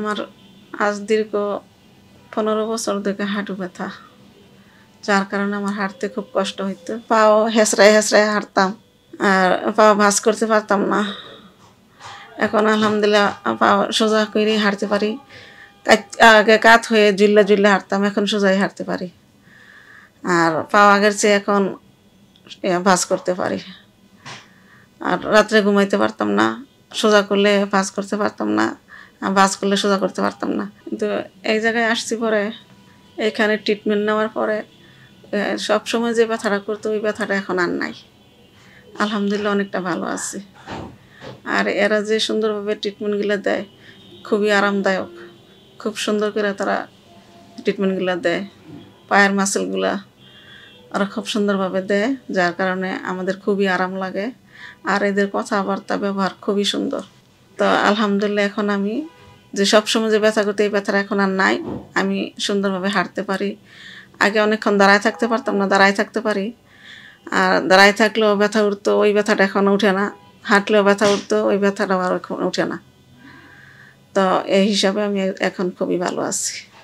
আমার আজ দীর্ঘ 15 বছর থেকে হাঁটু ব্যথা, যার কারণে আমার হাঁটতে খুব কষ্ট হইতো। পাও হেঁচড়ায় হেঁচড়ায় হাঁটতাম, আর পাও ভাঁজ করতে পারতাম না। এখন আলহামদুলিল্লাহ পাও সোজা করে হাঁটতে পারি। আগে কাত হয়ে জুল্লা জুল্লা হাঁটতাম, এখন সোজাই হাঁটতে পারি। আর পাও আগের চেয়ে এখন ভাঁজ করতে পারি। আর রাত্রে ঘুমাইতে পারতাম না, সোজা করলে ভাঁজ করতে পারতাম না, ভাঁজ করলে সোজা করতে পারতাম না। কিন্তু এই জায়গায় আসছি পরে, এখানে ট্রিটমেন্ট নেওয়ার পরে সবসময় যে ব্যথাটা করতো ওই ব্যথাটা এখন আর নাই। আলহামদুলিল্লাহ অনেকটা ভালো আছি। আর এরা যে সুন্দরভাবে ট্রিটমেন্টগুলো দেয় খুবই আরামদায়ক, খুব সুন্দর করে তারা ট্রিটমেন্টগুলো দেয়। পায়ের মাসেলগুলা ওরা খুব সুন্দরভাবে দেয়, যার কারণে আমাদের খুবই আরাম লাগে। আর এদের কথাবার্তা ব্যবহার খুবই সুন্দর। তো আলহামদুলিল্লাহ এখন আমি যে সবসময় যে ব্যথা করতে এই ব্যথাটা এখন আর নাই। আমি সুন্দরভাবে হাঁটতে পারি। আগে অনেকক্ষণ দাঁড়ায় থাকতে পারতাম না, দাঁড়ায় থাকতে পারি। আর দাঁড়ায় থাকলেও ব্যথা উঠতো, ওই ব্যথাটা এখন উঠে না। হাঁটলেও ব্যথা উঠতো, ওই ব্যথাটাও আর এখন উঠে না। তো এই হিসাবে আমি এখন খুবই ভালো আছি।